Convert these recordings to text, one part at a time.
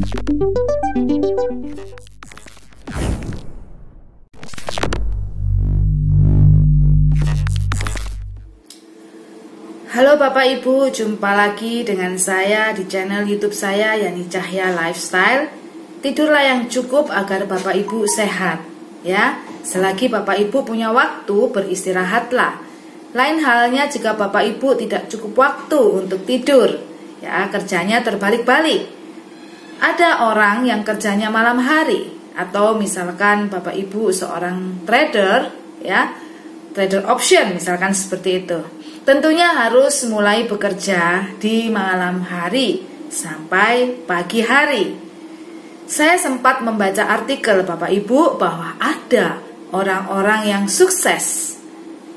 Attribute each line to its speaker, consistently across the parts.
Speaker 1: Halo Bapak Ibu, jumpa lagi dengan saya di channel YouTube saya, Yani Cahya Lifestyle. Tidurlah yang cukup agar Bapak Ibu sehat, ya. Selagi Bapak Ibu punya waktu, beristirahatlah. Lain halnya jika Bapak Ibu tidak cukup waktu untuk tidur, ya, kerjanya terbalik-balik. Ada orang yang kerjanya malam hari, atau misalkan Bapak Ibu seorang trader, ya, trader option misalkan seperti itu. Tentunya harus mulai bekerja di malam hari sampai pagi hari. Saya sempat membaca artikel Bapak Ibu bahwa ada orang-orang yang sukses,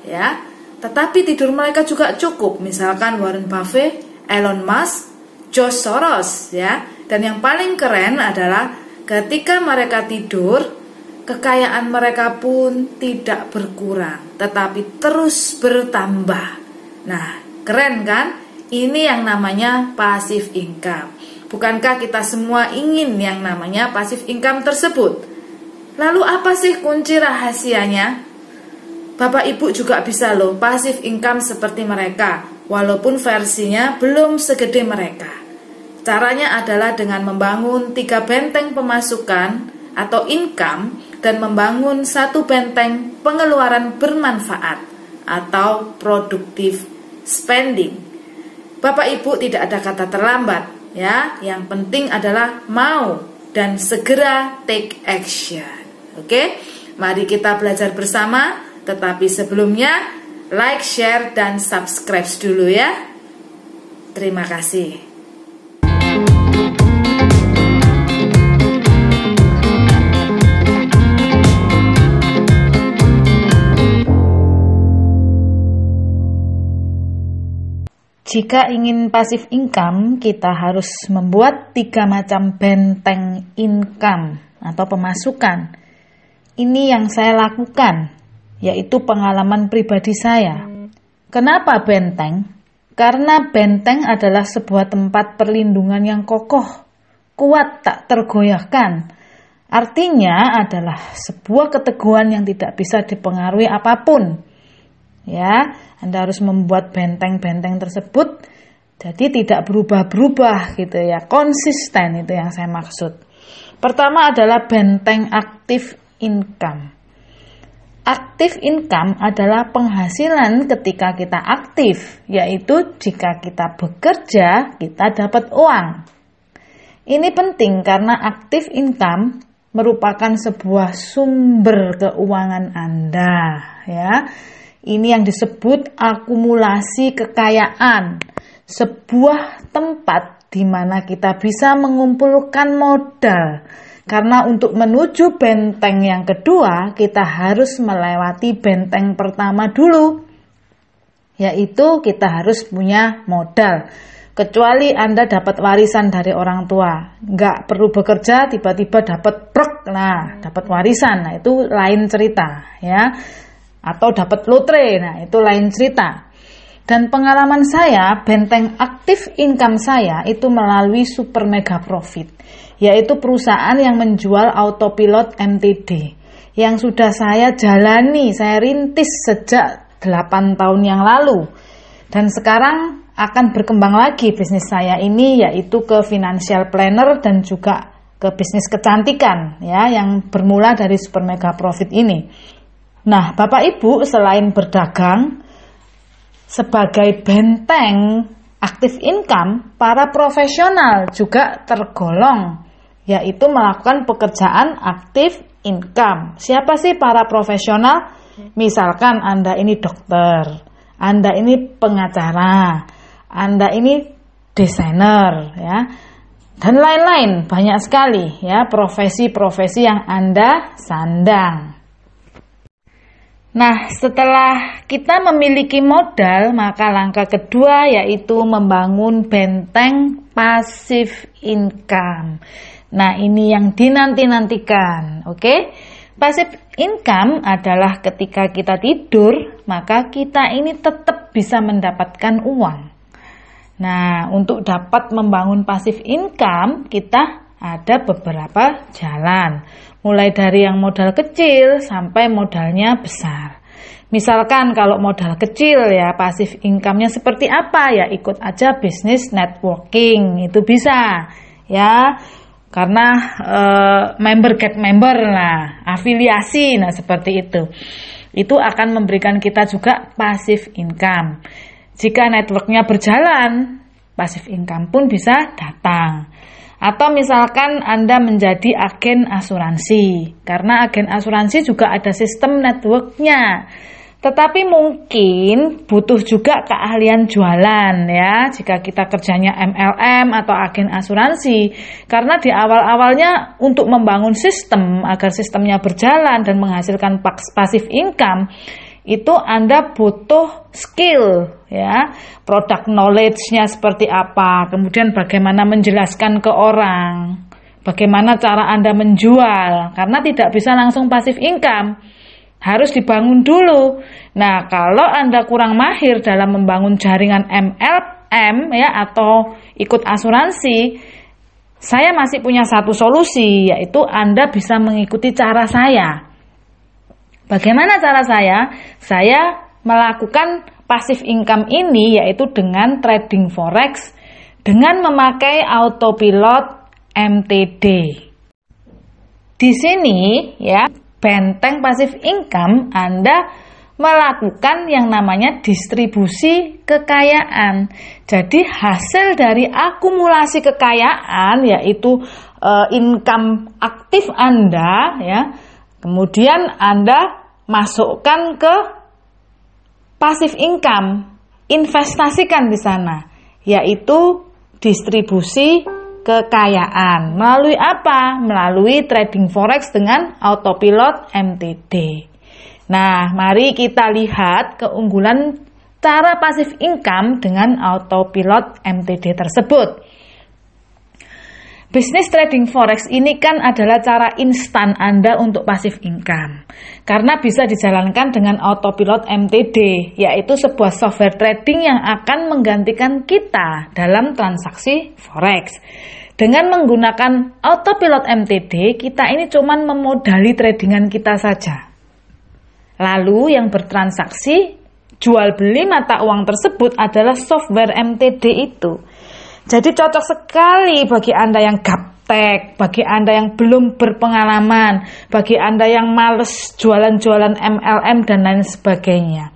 Speaker 1: ya, tetapi tidur mereka juga cukup. Misalkan Warren Buffett, Elon Musk, George Soros, ya. Dan yang paling keren adalah ketika mereka tidur, kekayaan mereka pun tidak berkurang, tetapi terus bertambah. Nah, keren kan? Ini yang namanya passive income. Bukankah kita semua ingin yang namanya passive income tersebut? Lalu apa sih kunci rahasianya? Bapak Ibu juga bisa loh passive income seperti mereka, walaupun versinya belum segede mereka. Caranya adalah dengan membangun 3 benteng pemasukan atau income dan membangun 1 benteng pengeluaran bermanfaat atau productive spending. Bapak Ibu, tidak ada kata terlambat, ya. Yang penting adalah mau dan segera take action. Oke? Mari kita belajar bersama, tetapi sebelumnya like, share dan subscribe dulu ya. Terima kasih. Jika ingin passive income, kita harus membuat 3 macam benteng income atau pemasukan. Ini yang saya lakukan, yaitu pengalaman pribadi saya. Kenapa benteng? Karena benteng adalah sebuah tempat perlindungan yang kokoh, kuat, tak tergoyahkan. Artinya adalah sebuah keteguhan yang tidak bisa dipengaruhi apapun. Ya, Anda harus membuat benteng-benteng tersebut jadi tidak berubah-berubah gitu ya, konsisten, itu yang saya maksud. Pertama adalah benteng active income. Active income adalah penghasilan ketika kita aktif, yaitu jika kita bekerja, kita dapat uang. Ini penting karena active income merupakan sebuah sumber keuangan Anda, ya. Ini yang disebut akumulasi kekayaan, sebuah tempat di mana kita bisa mengumpulkan modal. Karena untuk menuju benteng yang kedua, kita harus melewati benteng pertama dulu, yaitu kita harus punya modal. Kecuali Anda dapat warisan dari orang tua, nggak perlu bekerja, tiba-tiba dapat dapat warisan, nah itu lain cerita, ya. Atau dapat lotre, nah itu lain cerita. Dan pengalaman saya, benteng aktif income saya itu melalui Super Mega Profit, yaitu perusahaan yang menjual autopilot MTD yang sudah saya jalani, saya rintis sejak 8 tahun yang lalu. Dan sekarang akan berkembang lagi bisnis saya ini, yaitu ke financial planner dan juga ke bisnis kecantikan, ya, yang bermula dari Super Mega Profit ini. Nah, Bapak Ibu, selain berdagang sebagai benteng aktif income, para profesional juga tergolong, yaitu melakukan pekerjaan aktif income. Siapa sih para profesional? Misalkan Anda ini dokter, Anda ini pengacara, Anda ini desainer, ya, dan lain-lain, banyak sekali, ya, profesi-profesi yang Anda sandang. Nah, setelah kita memiliki modal, maka langkah kedua yaitu membangun benteng passive income. Nah, ini yang dinanti-nantikan, oke? Passive income adalah ketika kita tidur, maka kita ini tetap bisa mendapatkan uang. Nah, untuk dapat membangun passive income, kita ada beberapa jalan. Mulai dari yang modal kecil sampai modalnya besar. Misalkan kalau modal kecil ya pasif income-nya seperti apa ya, ikut aja bisnis networking, itu bisa ya, karena member get member lah, afiliasi, nah seperti itu akan memberikan kita juga pasif income. Jika networknya berjalan, pasif income pun bisa datang. Atau misalkan Anda menjadi agen asuransi, karena agen asuransi juga ada sistem networknya. Tetapi mungkin butuh juga keahlian jualan ya, jika kita kerjanya MLM atau agen asuransi. Karena di awal-awalnya untuk membangun sistem, agar sistemnya berjalan dan menghasilkan pasif income, itu Anda butuh skill ya, product knowledge-nya seperti apa, kemudian bagaimana menjelaskan ke orang, bagaimana cara Anda menjual, karena tidak bisa langsung pasif income. Harus dibangun dulu. Nah, kalau Anda kurang mahir dalam membangun jaringan MLM ya atau ikut asuransi, saya masih punya satu solusi, yaitu Anda bisa mengikuti cara saya. Bagaimana cara saya? Saya melakukan pasif income ini yaitu dengan trading forex dengan memakai autopilot MTD. Di sini ya, benteng pasif income Anda melakukan yang namanya distribusi kekayaan. Jadi hasil dari akumulasi kekayaan yaitu income aktif Anda ya, kemudian Anda masukkan ke pasif income, investasikan di sana, yaitu distribusi kekayaan. Melalui apa? Melalui trading forex dengan autopilot MTD. Nah, mari kita lihat keunggulan cara pasif income dengan autopilot MTD tersebut. Bisnis trading forex ini kan adalah cara instan Anda untuk pasif income. Karena bisa dijalankan dengan autopilot MTD, yaitu sebuah software trading yang akan menggantikan kita dalam transaksi forex. Dengan menggunakan autopilot MTD, kita ini cuma memodali tradingan kita saja. Lalu yang bertransaksi, jual beli mata uang tersebut adalah software MTD itu. Jadi cocok sekali bagi Anda yang gaptek, bagi Anda yang belum berpengalaman, bagi Anda yang males jualan-jualan MLM dan lain sebagainya.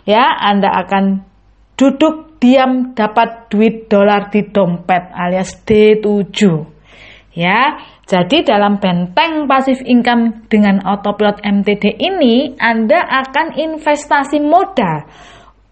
Speaker 1: Ya, Anda akan duduk diam dapat duit dolar di dompet alias D7. Ya, jadi dalam benteng pasif income dengan autopilot MTD ini Anda akan investasi modal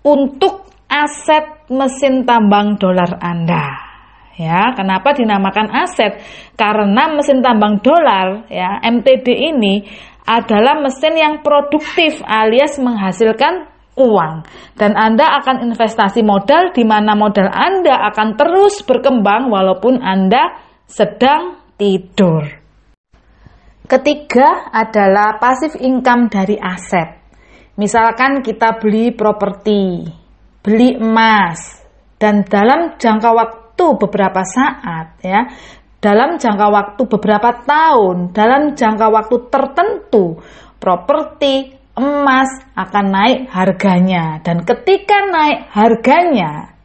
Speaker 1: untuk aset mesin tambang dolar Anda. Ya, kenapa dinamakan aset? Karena mesin tambang dolar ya, MTD ini adalah mesin yang produktif alias menghasilkan uang. Dan Anda akan investasi modal di mana modal Anda akan terus berkembang walaupun Anda sedang tidur. Ketiga adalah pasif income dari aset. Misalkan kita beli properti, beli emas, dan dalam jangka waktu beberapa saat ya, dalam jangka waktu beberapa tahun, dalam jangka waktu tertentu, properti, emas akan naik harganya, dan ketika naik harganya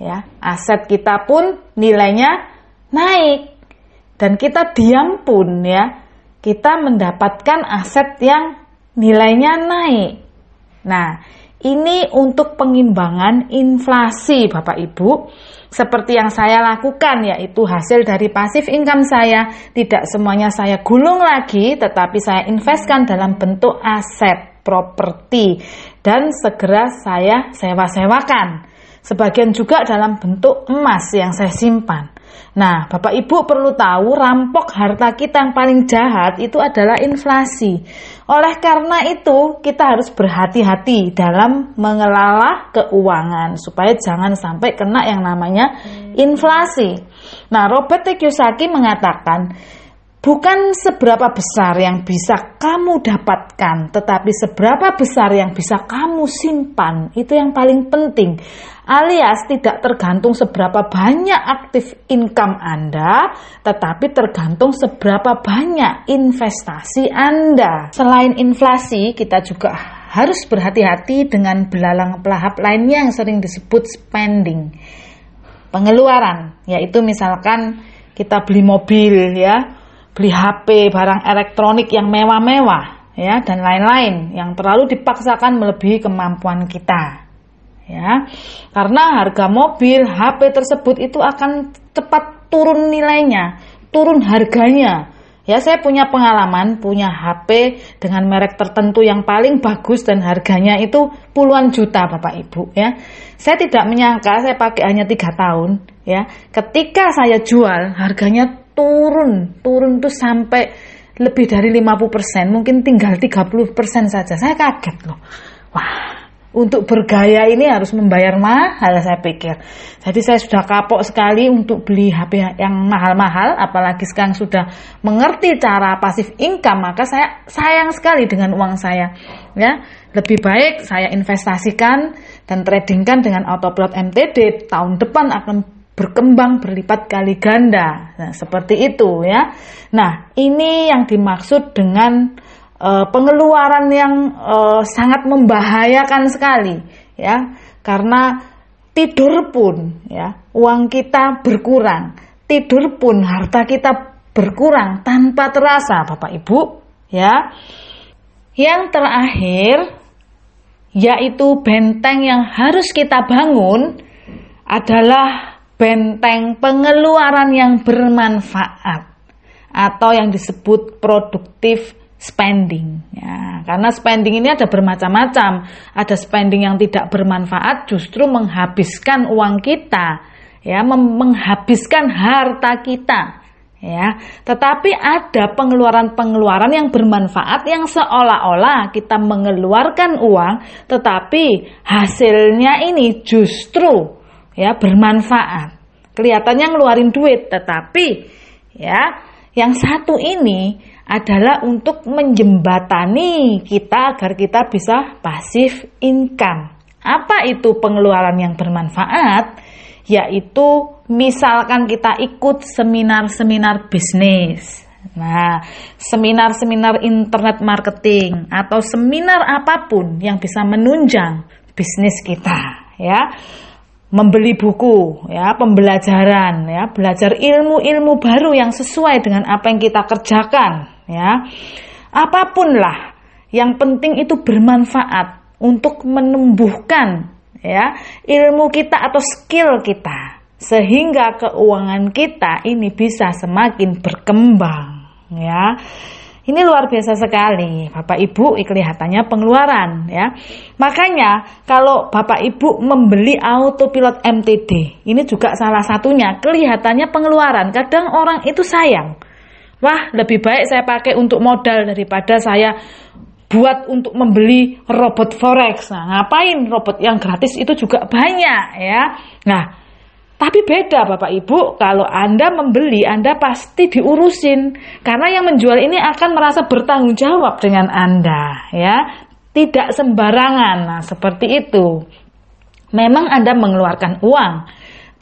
Speaker 1: ya, aset kita pun nilainya naik, dan kita diam pun ya, kita mendapatkan aset yang nilainya naik. Nah, ini untuk pengimbangan inflasi Bapak Ibu, seperti yang saya lakukan, yaitu hasil dari pasif income saya, tidak semuanya saya gulung lagi, tetapi saya investkan dalam bentuk aset properti dan segera saya sewa-sewakan. Sebagian juga dalam bentuk emas yang saya simpan. Nah, Bapak Ibu perlu tahu, rampok harta kita yang paling jahat itu adalah inflasi. Oleh karena itu, kita harus berhati-hati dalam mengelola keuangan supaya jangan sampai kena yang namanya inflasi. Nah, Robert T. Kiyosaki mengatakan, Bukan seberapa besar yang bisa kamu dapatkan, tetapi seberapa besar yang bisa kamu simpan. Itu yang paling penting. Alias tidak tergantung seberapa banyak aktif income Anda, tetapi tergantung seberapa banyak investasi Anda. Selain inflasi, kita juga harus berhati-hati dengan belalang pelahap lainnya yang sering disebut spending. Pengeluaran, yaitu misalkan kita beli mobil ya, beli HP, barang elektronik yang mewah-mewah ya, dan lain-lain yang terlalu dipaksakan melebihi kemampuan kita. Ya. Karena harga mobil, HP tersebut itu akan cepat turun nilainya, turun harganya. Ya, saya punya pengalaman punya HP dengan merek tertentu yang paling bagus dan harganya itu puluhan juta Bapak Ibu ya. Saya tidak menyangka, saya pakai hanya 3 tahun ya. Ketika saya jual, harganya turun tuh sampai lebih dari 50%, mungkin tinggal 30% saja. Saya kaget loh. Wah, untuk bergaya ini harus membayar mahal saya pikir. Jadi saya sudah kapok sekali untuk beli HP yang mahal-mahal, apalagi sekarang sudah mengerti cara pasif income, maka saya sayang sekali dengan uang saya. Ya, lebih baik saya investasikan dan tradingkan dengan autopilot MTD, tahun depan akan berkembang berlipat kali ganda. Nah, seperti itu ya. Nah, ini yang dimaksud dengan pengeluaran yang sangat membahayakan sekali ya. Karena tidur pun ya, uang kita berkurang. Tidur pun harta kita berkurang tanpa terasa Bapak Ibu ya. Yang terakhir yaitu benteng yang harus kita bangun adalah benteng pengeluaran yang bermanfaat atau yang disebut produktif spending ya, karena spending ini ada bermacam-macam. Ada spending yang tidak bermanfaat, justru menghabiskan uang kita ya, menghabiskan harta kita ya. Tetapi ada pengeluaran-pengeluaran yang bermanfaat yang seolah-olah kita mengeluarkan uang tetapi hasilnya ini justru ya bermanfaat. Kelihatannya ngeluarin duit, tetapi ya yang satu ini adalah untuk menjembatani kita agar kita bisa pasif income. Apa itu pengeluaran yang bermanfaat? Yaitu misalkan kita ikut seminar-seminar bisnis. Nah, seminar-seminar internet marketing atau seminar apapun yang bisa menunjang bisnis kita ya. Membeli buku ya, pembelajaran ya, belajar ilmu-ilmu baru yang sesuai dengan apa yang kita kerjakan ya. Apapun lah, yang penting itu bermanfaat untuk menumbuhkan ya ilmu kita atau skill kita sehingga keuangan kita ini bisa semakin berkembang ya. Ini luar biasa sekali Bapak Ibu, kelihatannya pengeluaran ya. Makanya kalau Bapak Ibu membeli autopilot MTD, ini juga salah satunya kelihatannya pengeluaran. Kadang orang itu sayang. Wah, lebih baik saya pakai untuk modal daripada saya buat untuk membeli robot forex. Nah, ngapain, robot yang gratis itu juga banyak ya. Nah, tapi beda Bapak Ibu, kalau Anda membeli, Anda pasti diurusin. Karena yang menjual ini akan merasa bertanggung jawab dengan Anda ya. Tidak sembarangan. Nah, seperti itu. Memang Anda mengeluarkan uang,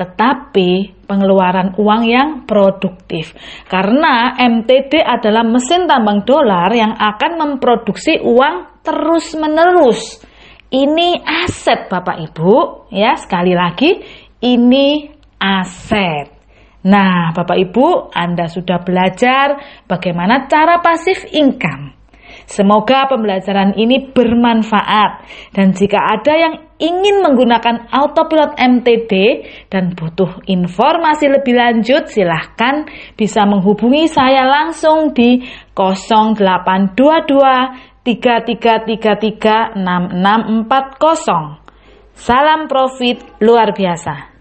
Speaker 1: tetapi pengeluaran uang yang produktif. Karena MTD adalah mesin tambang dolar yang akan memproduksi uang terus-menerus. Ini aset Bapak Ibu ya, sekali lagi ini aset. Nah, Bapak Ibu, Anda sudah belajar bagaimana cara pasif income. Semoga pembelajaran ini bermanfaat. Dan jika ada yang ingin menggunakan autopilot MTD dan butuh informasi lebih lanjut, silahkan bisa menghubungi saya langsung di 0822 3333 6640. Salam profit luar biasa.